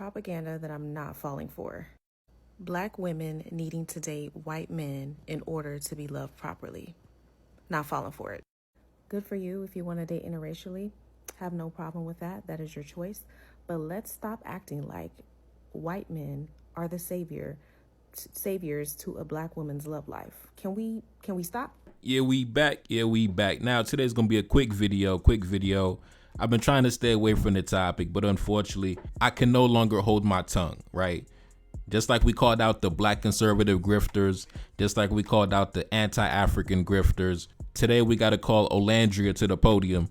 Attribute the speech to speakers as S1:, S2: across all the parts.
S1: propaganda that I'm not falling for. Black women needing to date white men in order to be loved properly. Not falling for it. Good for you if you want to date interracially. Have no problem with that. That is your choice. But let's stop acting like white men are the saviors to a black woman's love life. Can we stop?
S2: Yeah, we back. Now, today's going to be a quick video. I've been trying to stay away from the topic, but unfortunately, I can no longer hold my tongue, right? Just like we called out the black conservative grifters, just like we called out the anti-African grifters, today we got to call Olandria to the podium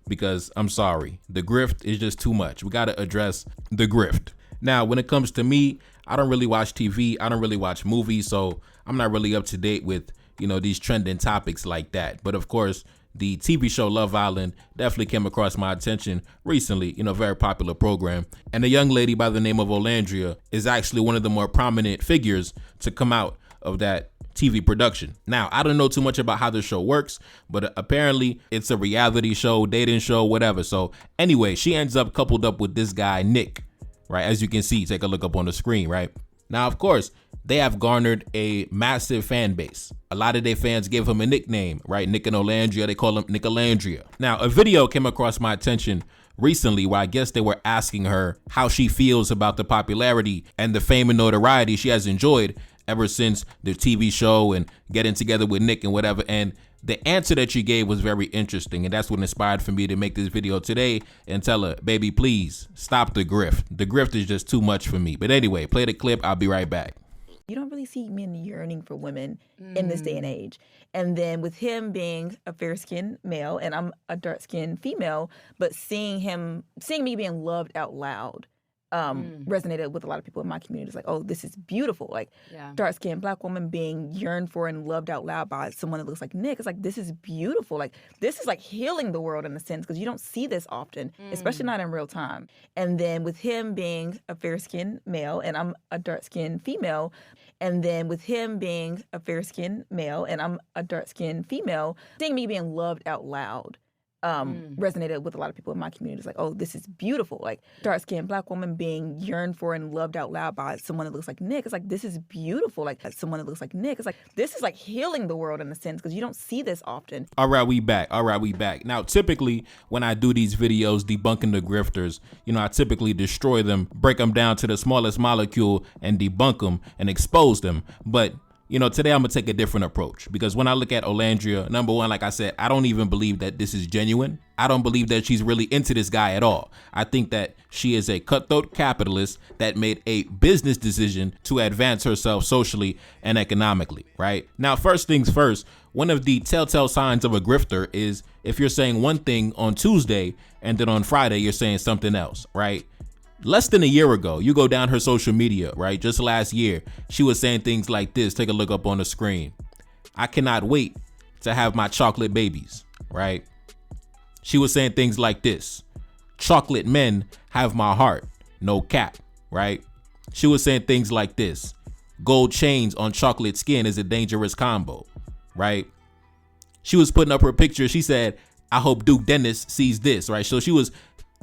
S2: because I'm sorry, the grift is just too much. We got to address the grift. Now, when it comes to me, I don't really watch TV. I don't really watch movies, so I'm not really up to date with, these trending topics like that. But of course, the TV show Love Island definitely came across my attention recently, very popular program. And a young lady by the name of Olandria is actually one of the more prominent figures to come out of that TV production. Now, I don't know too much about how the show works, but apparently it's a reality show, dating show, whatever. So anyway, she ends up coupled up with this guy, Nick, right? As you can see, take a look up on the screen, right? Now, of course, they have garnered a massive fan base. A lot of their fans give him a nickname, right? Nick and Olandria, they call him Nicolandria. Now, a video came across my attention recently where I guess they were asking her how she feels about the popularity and the fame and notoriety she has enjoyed ever since the TV show and getting together with Nick and whatever. And the answer that she gave was very interesting. And that's what inspired for me to make this video today and tell her, baby, please stop the grift. The grift is just too much for me. But anyway, play the clip. I'll be right back.
S3: You don't really see men yearning for women in this day and age. And then with him being a fair-skinned male and I'm a dark-skinned female, but seeing me being loved out loud resonated with a lot of people in my community. It's like, oh, this is beautiful. Like dark-skinned black woman being yearned for and loved out loud by someone that looks like Nick. It's like, this is beautiful. Like, this is like healing the world in a sense because you don't see this often, especially not in real time. And then with him being a fair-skinned male and I'm a dark-skinned female, seeing me being loved out loud resonated with a lot of people in my community. It's like, oh, this is beautiful. Like dark-skinned black woman being yearned for and loved out loud by someone that looks like Nick. It's like, this is beautiful. Like someone that looks like Nick. It's like, this is like healing the world in a sense because you don't see this often.
S2: All right, we back. Now, typically when I do these videos debunking the grifters, I typically destroy them, break them down to the smallest molecule and debunk them and expose them. But today I'm going to take a different approach because when I look at Olandria, number one, like I said, I don't even believe that this is genuine. I don't believe that she's really into this guy at all. I think that she is a cutthroat capitalist that made a business decision to advance herself socially and economically, right? Now, first things first, one of the telltale signs of a grifter is if you're saying one thing on Tuesday and then on Friday, you're saying something else, right? Less than a year ago, you go down her social media, right? Just last year, she was saying things like this. Take a look up on the screen. I cannot wait to have my chocolate babies, right? She was saying things like this. Chocolate men have my heart, no cap, right? She was saying things like this. Gold chains on chocolate skin is a dangerous combo, right? She was putting up her picture. She said, I hope Duke Dennis sees this, right? So she was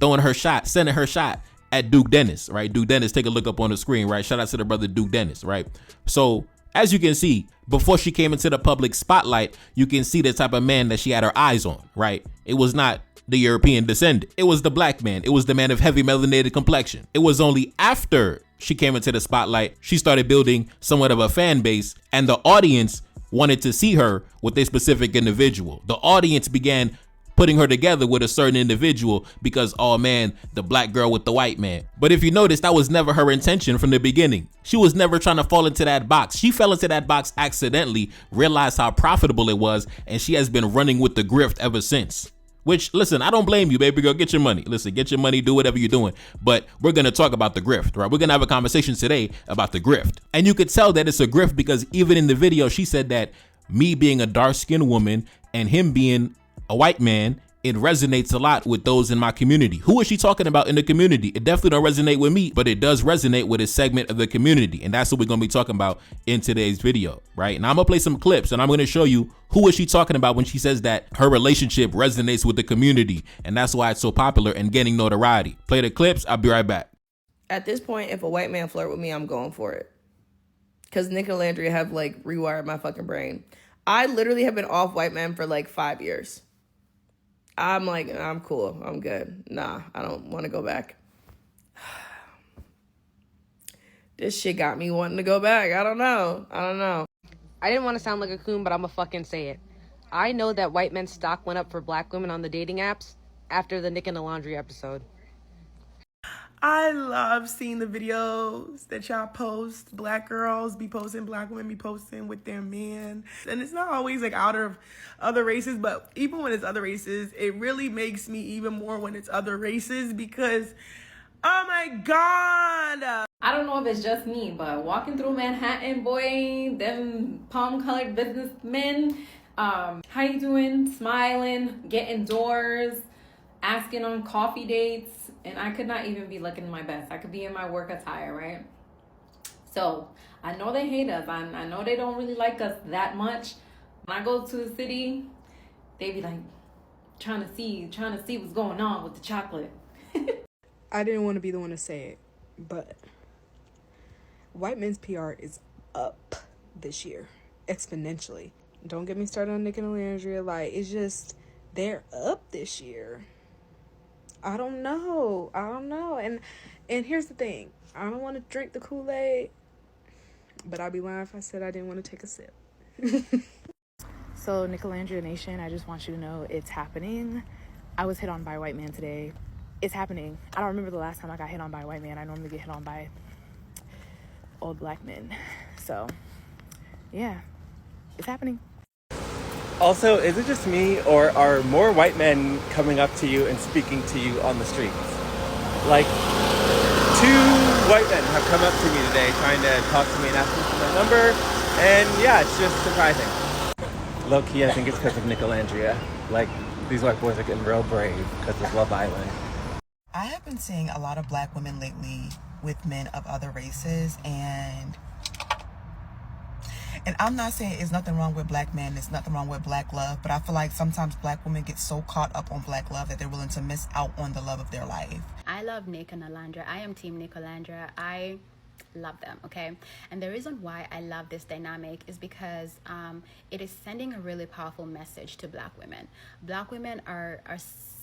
S2: throwing her shot, sending her shot at Duke Dennis, right? Duke Dennis, take a look up on the screen, right? Shout out to the brother Duke Dennis, right? So as you can see, before she came into the public spotlight, you can see the type of man that she had her eyes on, right? It was not the European descendant. It was the black man. It was the man of heavy melanated complexion. It was only after she came into the spotlight, she started building somewhat of a fan base and the audience wanted to see her with a specific individual. The audience began putting her together with a certain individual because, oh man, the black girl with the white man. But if you notice, that was never her intention from the beginning. She was never trying to fall into that box. She fell into that box accidentally, realized how profitable it was, and she has been running with the grift ever since. Which, listen, I don't blame you, baby girl. Get your money. Listen, get your money, do whatever you're doing. But we're going to talk about the grift, right? We're going to have a conversation today about the grift. And you could tell that it's a grift because even in the video, she said that me being a dark-skinned woman and him being a white man, it resonates a lot with those in my community. Who is she talking about in the community? It definitely don't resonate with me, but it does resonate with a segment of the community. And that's what we're going to be talking about in today's video, right? Now I'm going to play some clips and I'm going to show you who is she talking about when she says that her relationship resonates with the community. And that's why it's so popular and getting notoriety. Play the clips. I'll be right back.
S4: At this point, if a white man flirt with me, I'm going for it. Because Nicolandria have, like, rewired my fucking brain. I literally have been off white men for, like, 5 years. I'm like, I'm cool. I'm good. Nah, I don't want to go back. This shit got me wanting to go back. I don't know.
S5: I didn't want to sound like a coon, but I'm going to fucking say it. I know that white men's stock went up for black women on the dating apps after the Nicolandria episode.
S6: I love seeing the videos that y'all post. Black girls be posting, black women be posting with their men. And it's not always like out of other races, but even when it's other races, it really makes me even more when it's other races because, oh my God.
S7: I don't know if it's just me, but walking through Manhattan, boy, them palm-colored businessmen, how you doing? Smiling, getting doors, asking on coffee dates, and I could not even be looking my best. I could be in my work attire, right? So I know they hate us. I know they don't really like us that much. When I go to the city, they be like trying to see what's going on with the chocolate.
S8: I didn't want to be the one to say it, but white men's PR is up this year exponentially. Don't get me started on Nick and Olandria. Like, it's just, they're up this year. I don't know. And here's the thing. I don't want to drink the Kool-Aid, but I'd be lying if I said I didn't want to take a sip.
S9: So, Nicolandria Nation, I just want you to know it's happening. I was hit on by a white man today. It's happening. I don't remember the last time I got hit on by a white man. I normally get hit on by old black men. So, yeah, it's happening.
S10: Also, is it just me, or are more white men coming up to you and speaking to you on the streets? Like, 2 white men have come up to me today trying to talk to me and ask me for my number, and yeah, it's just surprising. Low-key, I think it's because of Nicolandria. Like, these white boys are getting real brave because of Love Island.
S11: I have been seeing a lot of black women lately with men of other races, and I'm not saying there's nothing wrong with black men, there's nothing wrong with black love, but I feel like sometimes black women get so caught up on black love that they're willing to miss out on the love of their life.
S12: I love Nick and Olandria. I am team Nicolandria. I love them, okay? And the reason why I love this dynamic is because it is sending a really powerful message to black women. Black women are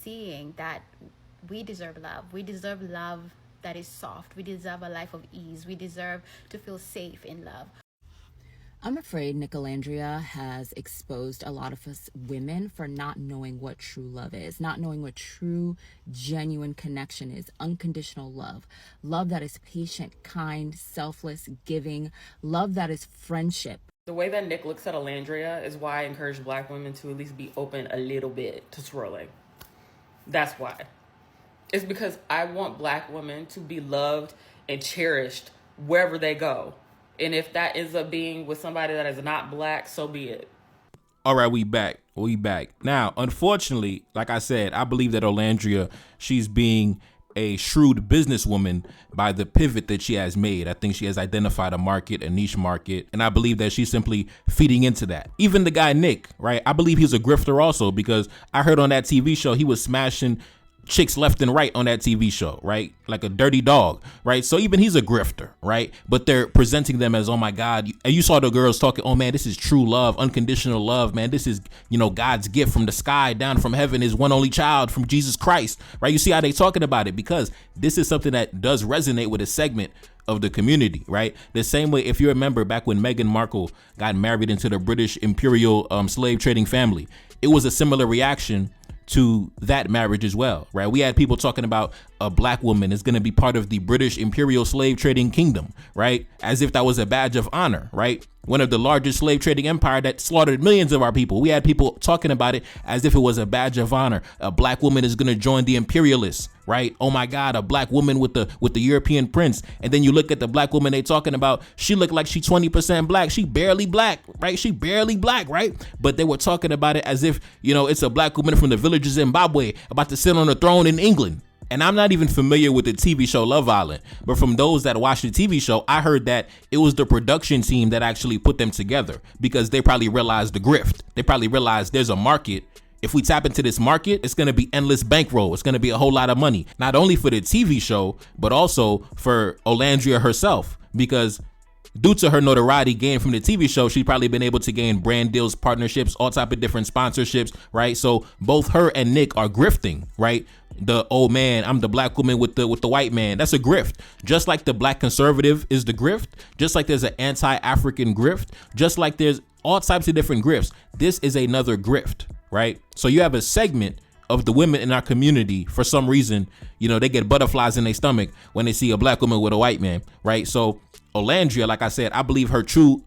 S12: seeing that we deserve love. We deserve love that is soft. We deserve a life of ease. We deserve to feel safe in love.
S13: I'm afraid Nicolandria has exposed a lot of us women for not knowing what true love is, not knowing what true, genuine connection is, unconditional love, love that is patient, kind, selfless, giving, love that is friendship.
S14: The way that Nick looks at Olandria is why I encourage black women to at least be open a little bit to swirling. That's why. It's because I want black women to be loved and cherished wherever they go. And if that ends up being with somebody that is not black, so be it.
S2: All right, we back. Now, unfortunately, like I said, I believe that Olandria, she's being a shrewd businesswoman by the pivot that she has made. I think she has identified a market, a niche market, and I believe that she's simply feeding into that. Even the guy, Nick, right? I believe he's a grifter also, because I heard on that TV show he was smashing chicks left and right on that TV show, right? Like a dirty dog, right? So even he's a grifter, right? But they're presenting them as, oh my God. And you saw the girls talking, oh man, this is true love, unconditional love, man. This is, God's gift from the sky down from heaven, his one only child from Jesus Christ, right? You see how they talking about it, because this is something that does resonate with a segment of the community, right? The same way, if you remember back when Meghan Markle got married into the British imperial slave trading family, it was a similar reaction to that marriage as well, right? We had people talking about a black woman is going to be part of the British imperial slave trading kingdom, right? As if that was a badge of honor, right? One of the largest slave trading empire that slaughtered millions of our people. We had people talking about it as if it was a badge of honor. A black woman is going to join the imperialists, right? Oh my God, a black woman with the European prince. And then you look at the black woman they talking about, she looked like she 20% black. She barely black, right? She barely black, right? But they were talking about it as if, it's a black woman from the village of Zimbabwe about to sit on the throne in England. And I'm not even familiar with the TV show Love Island, but from those that watched the TV show, I heard that it was the production team that actually put them together, because they probably realized the grift. They probably realized there's a market If we tap into this market, it's going to be endless bankroll. It's going to be a whole lot of money, not only for the TV show, but also for Olandria herself, because due to her notoriety gained from the TV show, she's probably been able to gain brand deals, partnerships, all type of different sponsorships, right? So both her and Nick are grifting, right? The old man, I'm the black woman with the white man. That's a grift. Just like the black conservative is the grift, just like there's an anti-African grift, just like there's all types of different grifts. This is another grift, right? So you have a segment of the women in our community, for some reason, you know, they get butterflies in their stomach when they see a black woman with a white man, right? So Olandria, like I said, I believe her true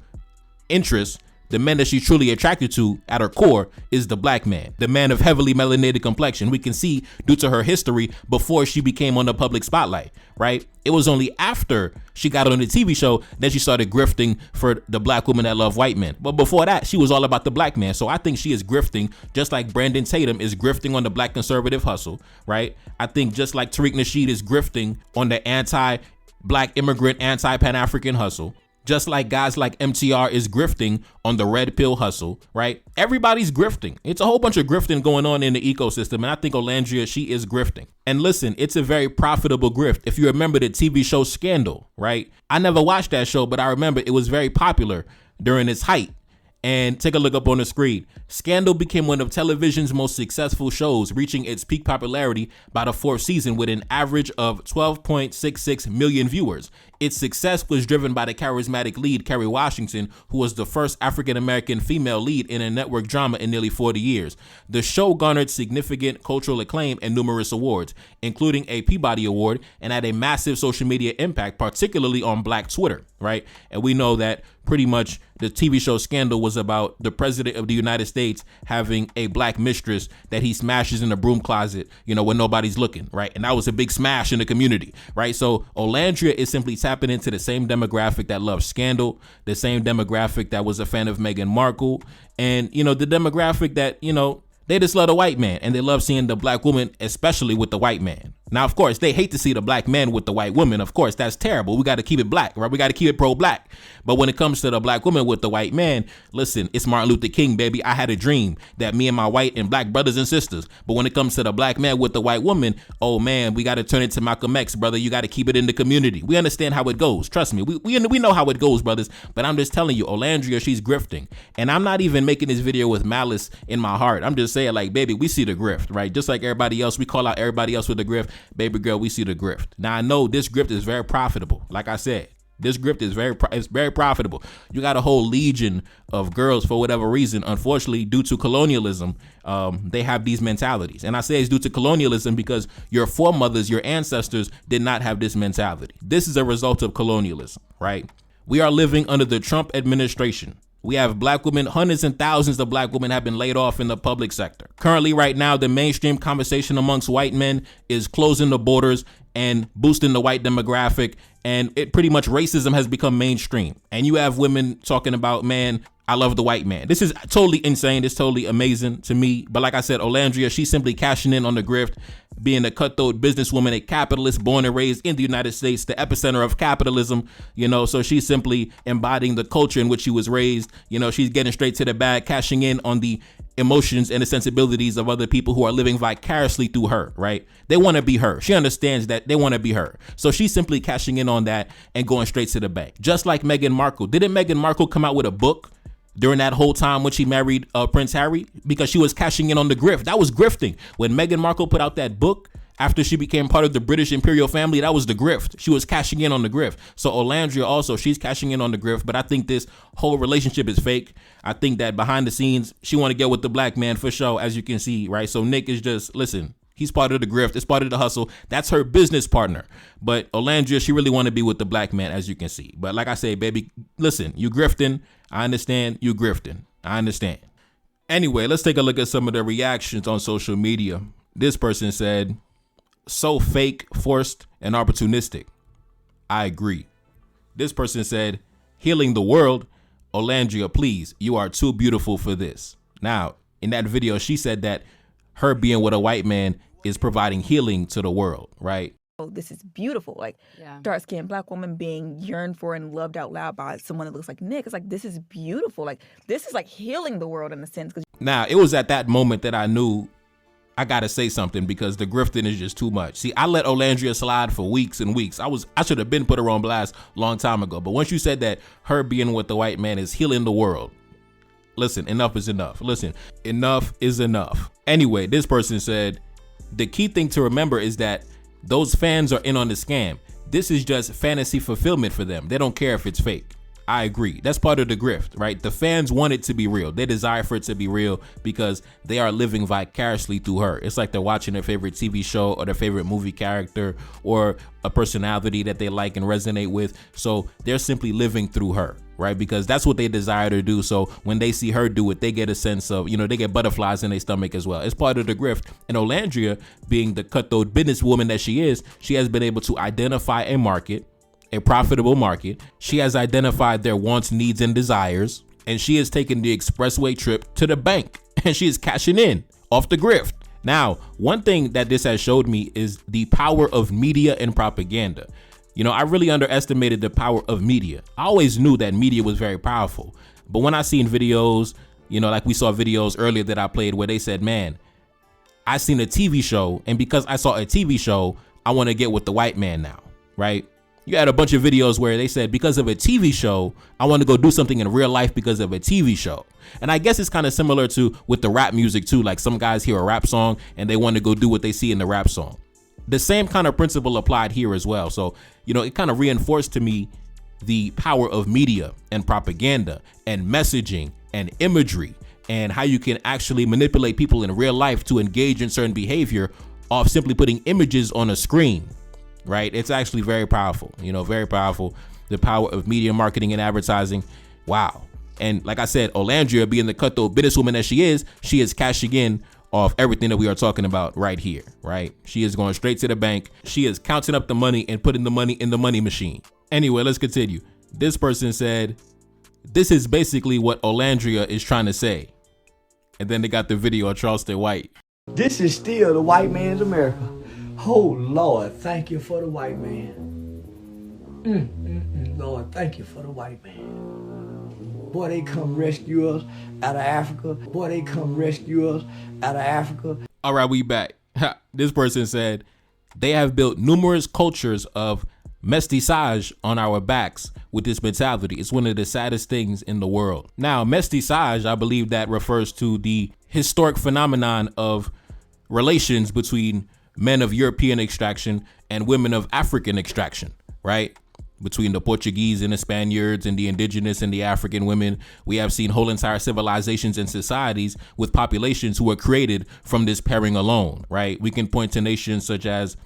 S2: interest, the men that she's truly attracted to at her core, is the black man, the man of heavily melanated complexion. We can see due to her history before she became on the public spotlight, right? It was only after she got on the TV show that she started grifting for the black women that love white men. But before that, she was all about the black man. So I think she is grifting just like Brandon Tatum is grifting on the black conservative hustle, right? I think just like Tariq Nasheed is grifting on the anti-black immigrant, anti-Pan-African hustle. Just like guys like MTR is grifting on the red pill hustle, right? Everybody's grifting. It's a whole bunch of grifting going on in the ecosystem. And I think Olandria, she is grifting. And listen, it's a very profitable grift. If you remember the TV show Scandal, right? I never watched that show, but I remember it was very popular during its height. And take a look up on the screen. Scandal became one of television's most successful shows, reaching its peak popularity by the 4th season with an average of 12.66 million viewers. Its success was driven by the charismatic lead, Kerry Washington, who was the first African-American female lead in a network drama in nearly 40 years. The show garnered significant cultural acclaim and numerous awards, including a Peabody Award, and had a massive social media impact, particularly on Black Twitter, right? And we know that pretty much the TV show Scandal was about the president of the United States having a black mistress that he smashes in a broom closet, you know, when nobody's looking, right? And that was a big smash in the community, right? So Olandria is simply tapping into the same demographic that loves Scandal, the same demographic that was a fan of Meghan Markle, and, you know, the demographic that, you know, they just love the white man and they love seeing the black woman, especially with the white man. Now, of course, they hate to see the black man with the white woman. Of course, that's terrible. We got to keep it black, right? We got to keep it pro-black. But when it comes to the black woman with the white man, listen, it's Martin Luther King, baby. I had a dream that me and my white and black brothers and sisters. But when it comes to the black man with the white woman, oh man, we got to turn it to Malcolm X, brother. You got to keep it in the community. We understand how it goes. Trust me. We know how it goes, brothers. But I'm just telling you, Olandria, she's grifting. And I'm not even making this video with malice in my heart. I'm just saying, like, baby, we see the grift, right? Just like everybody else, we call out everybody else with the grift. Baby girl, we see the grift. Now, I know this grift is very profitable. Like I said, this grift is very profitable. You got a whole legion of girls, for whatever reason, unfortunately, due to colonialism, they have these mentalities. And I say it's due to colonialism because your foremothers, your ancestors did not have this mentality. This is a result of colonialism, right? We are living under the Trump administration. We have black women, hundreds and thousands of black women have been laid off in the public sector. Currently, right now, the mainstream conversation amongst white men is closing the borders and boosting the white demographic. And it pretty much racism has become mainstream. And you have women talking about, man, I love the white man. This is totally insane. It's totally amazing to me. But like I said, Olandria, she's simply cashing in on the grift, being a cutthroat businesswoman, a capitalist born and raised in the United States, the epicenter of capitalism, you know, so she's simply embodying the culture in which she was raised. You know, she's getting straight to the bag, cashing in on the emotions and the sensibilities of other people who are living vicariously through her, right? They want to be her. She understands that they want to be her. So she's simply cashing in on that and going straight to the bank. Just like Meghan Markle. Didn't Meghan Markle come out with a book during that whole time when she married Prince Harry? Because she was cashing in on the grift. That was grifting. When Meghan Markle put out that book after she became part of the British imperial family, that was the grift. She was cashing in on the grift. So Olandria also, she's cashing in on the grift. But I think this whole relationship is fake. I think that behind the scenes, she want to get with the black man for sure, as you can see, right? So Nick is just, listen, he's part of the grift. It's part of the hustle. That's her business partner. But Olandria, she really want to be with the black man, as you can see. But like I say, baby, listen, you grifting. I understand you grifting. I understand. Anyway, let's take a look at some of the reactions on social media. This person said, so fake, forced, and opportunistic. I agree. This person said, healing the world. Olandria, please, you are too beautiful for this. Now, in that video, she said that her being with a white man is providing healing to the world, right?
S3: oh, this is beautiful. Like, dark-skinned Black woman being yearned for and loved out loud by someone that looks like Nick. It's like, this is beautiful. Like, this is like healing the world in a sense.
S2: Now, it was at that moment that I knew I got to say something, because the grifting is just too much. See, I let Olandria slide for weeks and weeks. I should have been put her on blast a long time ago. But once you said that her being with the white man is healing the world, listen, enough is enough. Listen, enough is enough. Anyway, this person said, the key thing to remember is that those fans are in on the scam. This is just fantasy fulfillment for them. They don't care if it's fake. I agree. That's part of the grift, right? The fans want it to be real. They desire for it to be real because they are living vicariously through her. It's like they're watching their favorite TV show or their favorite movie character or a personality that they like and resonate with. So they're simply living through her, right? Because that's what they desire to do. So when they see her do it, they get a sense of, they get butterflies in their stomach as well. It's part of the grift. And Olandria, being the cutthroat businesswoman that she is, she has been able to identify a market, a profitable market. She has identified their wants, needs, and desires, and she has taken the expressway trip to the bank, and she is cashing in off the grift. Now, one thing that this has showed me is the power of media and propaganda. I really underestimated the power of media. I always knew that media was very powerful, but when I seen videos, like we saw videos earlier that I played where they said, man, I seen a TV show, and because I saw a TV show, I want to get with the white man now, right? You had a bunch of videos where they said, because of a TV show, I want to go do something in real life because of a TV show. And I guess it's kind of similar to with the rap music too. Like some guys hear a rap song and they want to go do what they see in the rap song. The same kind of principle applied here as well. So, it kind of reinforced to me the power of media and propaganda and messaging and imagery and how you can actually manipulate people in real life to engage in certain behavior off simply putting images on a screen. Right? It's actually very powerful, very powerful. The power of media marketing and advertising. Wow. And like I said, Olandria, being the cutthroat businesswoman that she is cashing in off everything that we are talking about right here, right? She is going straight to the bank. She is counting up the money and putting the money in the money machine. Anyway, let's continue. This person said, this is basically what Olandria is trying to say. And then they got the video of Charleston White.
S15: This is still the white man's America. Oh, Lord, thank you for the white man. Lord, thank you for the white man. Boy, they come rescue us out of Africa. Boy, they come rescue us out of Africa.
S2: All right, we back. This person said, they have built numerous cultures of mestissage on our backs with this mentality. It's one of the saddest things in the world. Now, mestissage, I believe that refers to the historic phenomenon of relations between men of European extraction and women of African extraction, right? Between the Portuguese and the Spaniards and the indigenous and the African women, we have seen whole entire civilizations and societies with populations who were created from this pairing alone, right? We can point to nations such as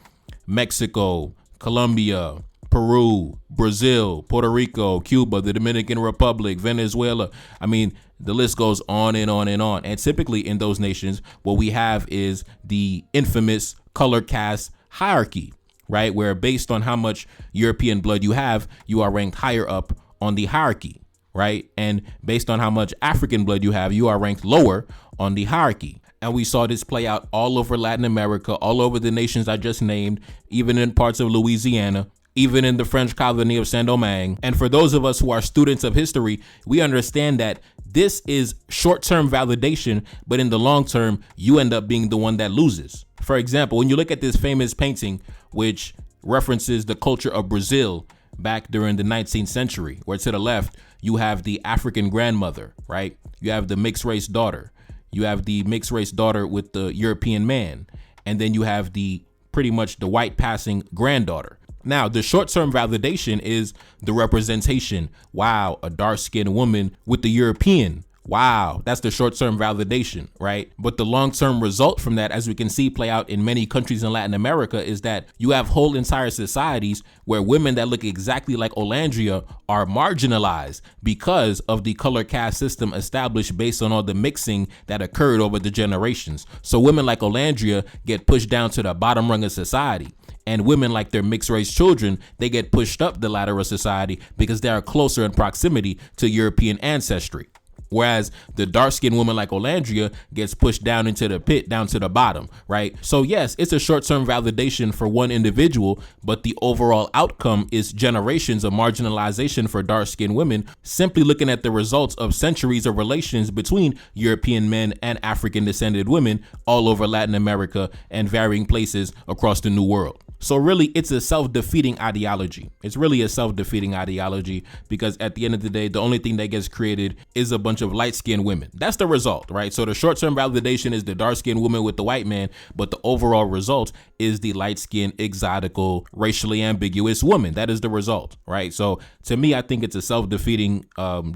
S2: Mexico, Colombia, Peru, Brazil, Puerto Rico, Cuba, the Dominican Republic, Venezuela. I mean, the list goes on and on and on. And typically in those nations, what we have is the infamous color caste hierarchy, right? Where based on how much European blood you have, you are ranked higher up on the hierarchy, right? And based on how much African blood you have, you are ranked lower on the hierarchy. And we saw this play out all over Latin America, all over the nations I just named, even in parts of Louisiana, even in the French colony of Saint-Domingue. And for those of us who are students of history, we understand that this is short-term validation, but in the long term, you end up being the one that loses. For example, when you look at this famous painting, which references the culture of Brazil back during the 19th century, where to the left, you have the African grandmother, right? You have the mixed race daughter. You have the mixed race daughter with the European man. And then you have the pretty much the white passing granddaughter. Now, the short-term validation is the representation. Wow, a dark-skinned woman with the European. Wow, that's the short-term validation, right? But the long-term result from that, as we can see play out in many countries in Latin America, is that you have whole entire societies where women that look exactly like Olandria are marginalized because of the color caste system established based on all the mixing that occurred over the generations. So women like Olandria get pushed down to the bottom rung of society. And women like their mixed race children, they get pushed up the ladder of society because they are closer in proximity to European ancestry. Whereas the dark-skinned woman like Olandria gets pushed down into the pit, down to the bottom, right? So yes, it's a short-term validation for one individual, but the overall outcome is generations of marginalization for dark-skinned women, simply looking at the results of centuries of relations between European men and African-descended women all over Latin America and varying places across the New World. So really, it's a self-defeating ideology. It's really a self-defeating ideology because at the end of the day, the only thing that gets created is a bunch of light-skinned women. That's the result, right? So the short-term validation is the dark-skinned woman with the white man, but the overall result is the light-skinned, exotical, racially ambiguous woman. That is the result, right? So to me, I think it's a self-defeating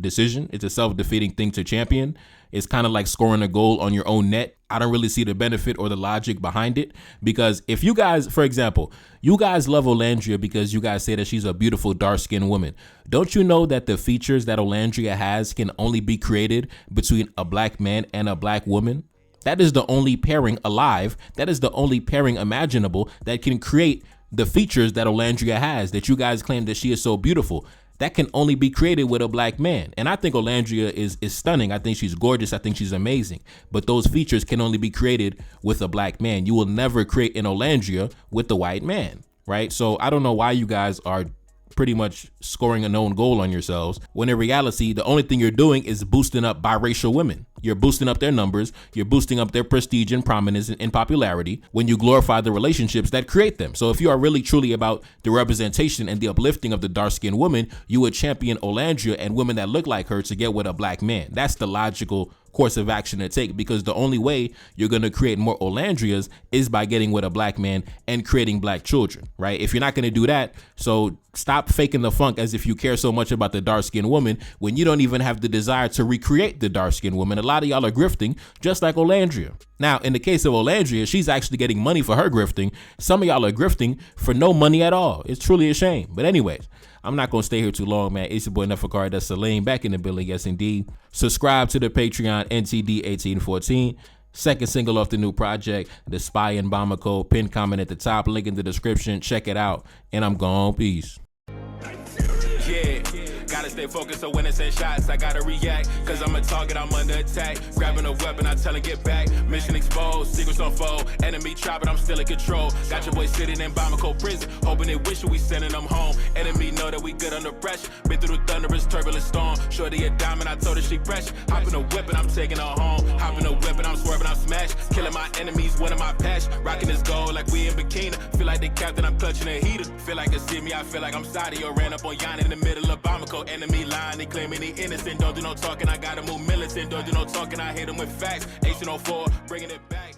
S2: decision. It's a self-defeating thing to champion. It's kind of like scoring a goal on your own net. I don't really see the benefit or the logic behind it, because if you guys, for example, you guys love Olandria because you guys say that she's a beautiful dark-skinned woman. Don't you know that the features that Olandria has can only be created between a black man and a black woman? That is the only pairing alive. That is the only pairing imaginable that can create the features that Olandria has, that you guys claim that she is so beautiful. That can only be created with a black man. And I think Olandria is stunning. I think she's gorgeous. I think she's amazing. But those features can only be created with a black man. You will never create an Olandria with the white man, right? So I don't know why you guys are pretty much scoring a known goal on yourselves, when in reality, the only thing you're doing is boosting up biracial women. You're boosting up their numbers. You're boosting up their prestige and prominence and popularity when you glorify the relationships that create them. So if you are really truly about the representation and the uplifting of the dark-skinned woman, you would champion Olandria and women that look like her to get with a black man. That's the logical course of action to take, because the only way you're going to create more Olandrias is by getting with a black man and creating black children, right? If you're not going to do that, so stop faking the funk as if you care so much about the dark-skinned woman when you don't even have the desire to recreate the dark-skinned woman. A lot of y'all are grifting just like Olandria. Now, in the case of Olandria, she's actually getting money for her grifting. Some of y'all are grifting for no money at all. It's truly a shame. But anyways, I'm not going to stay here too long, man. It's your boy Nefakari. That's Salim back in the building. Yes, indeed. Subscribe to the Patreon, NTD1814. Second single off the new project, The Spy in Bamako. Pin comment at the top, link in the description. Check it out. And I'm gone. Peace.
S16: Yeah, gotta stay focused so when it's in shots, I gotta react, cause I'm a target, I'm under attack. Grabbing a weapon, I tell him get back. Mission exposed, secrets unfold. Enemy try, but I'm still in control. Got your boy sitting in Bamako prison, hoping they wish we sending them home. Enemy know that we good under pressure. Been through the thunderous, turbulent storm. Shorty a diamond, I told her she pressure. Hopping a whip and I'm taking her home. Hopping a whip and I'm swerving, I'm smashed. Killing my enemies, one of my passion. Rocking this gold like we in bikini. Feel like the captain, I'm clutching a heater. Feel like they see me, I feel like I'm Saudi or ran up on Yana in the middle of Bamako. Enemy line, they claiming he innocent. Don't do no talking, I gotta move militant. Don't do no talking, I hit him with facts. 1804, bringing it back.